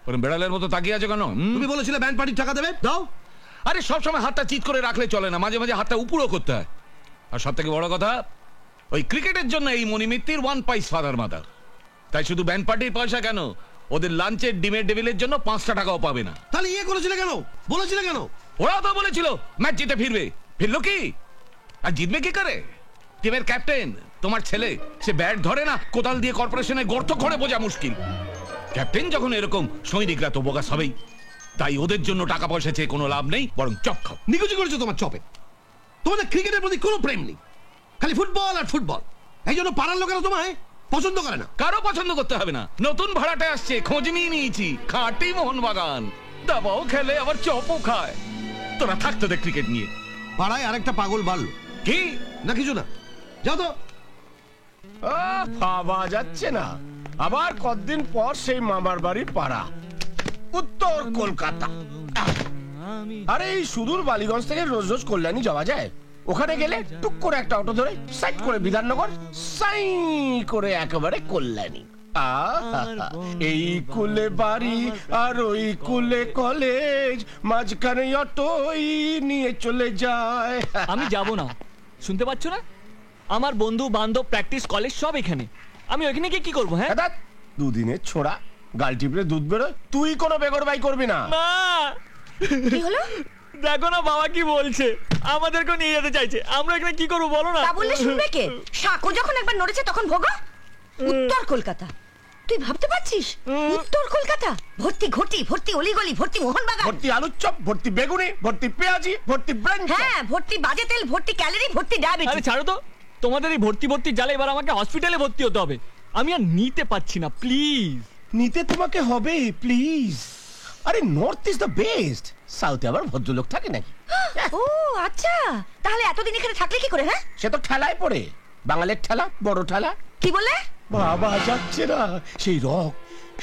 ওরম বেড়ালের মতো তাকিয়ে আছে কেন? তুমি বলেছিলে ব্যান্ড পার্টির টাকা দেবে, দাও। আরে সবসময় হাতটা চিৎ করে রাখলে চলে না, মাঝে মাঝে হাতটা উপরও করতে হয়। আর সব থেকে বড় কথা, ওই ক্রিকেটের জন্য এই মণিমিত্তির ওয়ান পাইস ফাদার মাদার। তাই শুধু ব্যান্ড পার্টির পয়সা কেন, ওদের লাঞ্চের ডিমের টেবিলের জন্য 5টা টাকাও পাবে না। তাহলে ইয়ে করেছিলে কেন, বলেছিলে কেন? ওরা তো বলেছিল ম্যাচ জিতে ফিরবে, ফিরলো কি? আর জিতবে কি করে? টিমের ক্যাপ্টেন তোমার ছেলে, সে ব্যাট ধরে না, কোদাল দিয়ে কর্পোরেশনে গর্ত করে বোঝা মুশকিল। ক্যাপ্টেন যখন এরকম, সৈনিকরা তো বোগাস হবেই। তাই ওদের জন্য টাকা পয়সা চেয়ে কোনো লাভ নেই, বরং চপ খাও। নিকুচি করেছো তোমার চপে। তোমাদের ক্রিকেটের প্রতি কোনো প্রেম নেই, খালি ফুটবল আর ফুটবল। এই জন্য পাড়ার লোকেরা তোমায় পছন্দ করে না। কারো পছন্দ করতে হবে না, নতুন ভাড়াটে আসছে, খোঁজ নিয়ে নিয়েছি, খাঁটি মোহনবাগান। দাবাও খেলে আবার চপও খায়। তোরা থাকতো দেখ ক্রিকেট নিয়ে। পাড়ায় আরেকটা পাগল বাড়লো। কি না কিছু না, যাও তো। ভাবা যাচ্ছে না, আবার কতদিন পর সেই মামার বাড়ি পাড়া, উত্তর কলকাতা। আরে এই সুদূর বালিগঞ্জ থেকে রোজ রোজ কল্যাণী যাওয়া যায়? ওখানে গেলে টুক করে একটা অটো ধরে সাইড করে বিধাননগর, সাই করে একেবারে কল্যাণী। এই কুলে বাড়ি আর ওই কুলে কলেজ, মাঝখানে অটোই নিয়ে চলে যায়। আমি যাব না, শুনতে পাচ্ছ না? আমার বন্ধু বান্ধব প্র্যাকটিস কলেজ সব এখানে, আমি ওইখানে গিয়ে কি করবো? হ্যাঁ, দুদিনের ছোড়া, গাল টিপলে দুধ বেরোয়, তুই কোনো বেগর বাই করবি না। মা, কি হলো? দেখো না বাবা কি বলছে, আমাদেরকে নিয়ে যেতে চাইছে। আমরা এখানে কি করবো বলো না? তা বললে শুনবে কে? সাঁকো যখন একবার নড়েছে তখন ভোগো। উত্তর কলকাতা, তুই ভাবতে পারছিস? উত্তর কলকাতা ভর্তি ঘটি, ভর্তি অলিগলি, ভর্তি মোহনবাগান, ভর্তি আলুর চপ, ভর্তি বেগুনি, ভর্তি পেঁয়াজি, ভর্তি ব্রেঞ্চ। হ্যাঁ, ভর্তি বাজে তেল, ভর্তি ক্যালোরি, ভর্তি আরে ডায়াবেটিস। ছাড়ো তো, তোমাদের এই ভর্তি ভর্তি জালে এবার আমাকে হসপিটালে ভর্তি হতে হবে। আমি আর নিতে পারছি না, প্লিজ। নিতে তোমাকে হবে, প্লিজ। আরে নর্থ ইজ দ্য বেস্ট, সাউথে আবার ভদ্রলোক থাকে নাকি? ও আচ্ছা, তাহলে এতদিন এখানে থাকলে কি করে? হ্যাঁ, সে তো ঠেলায় পড়ে, বাঙালির ঠেলা, বড় ঠেলা। কি বললে? বাবা যাচ্ছে না, সেই রক,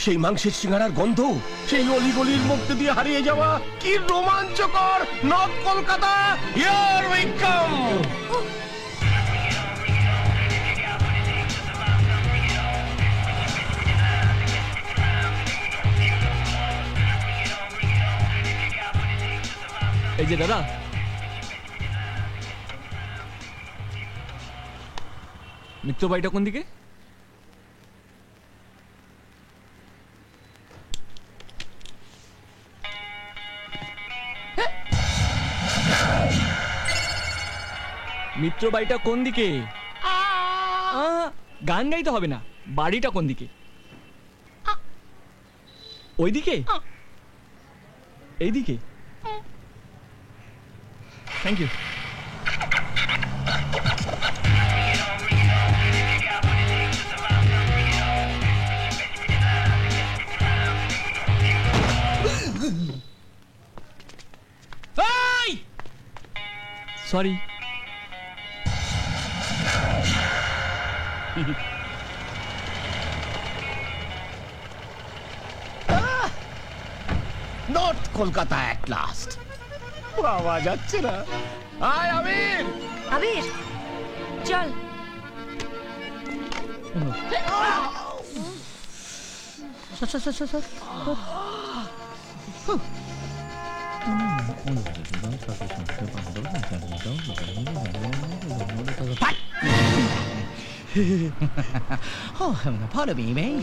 সেই মাংসের সিঙ্গারার গন্ধ, সেই অলিগলির মধ্যে দিয়ে হারিয়ে যাওয়া, কি রোমাঞ্চকর! North Kolkata, here we come. এই যে দাদা, মিত্র বাড়িটা কোন দিকে? মিত্র বাড়িটা কোন দিকে? গান গাইতে হবে না, বাড়িটা কোন দিকে? ওইদিকে, এইদিকে। Thank you. Sorry. North Kolkata at last. পাওয়া যাচ্ছে না। আয় আমির। আবির চল। Oh, follow me, man.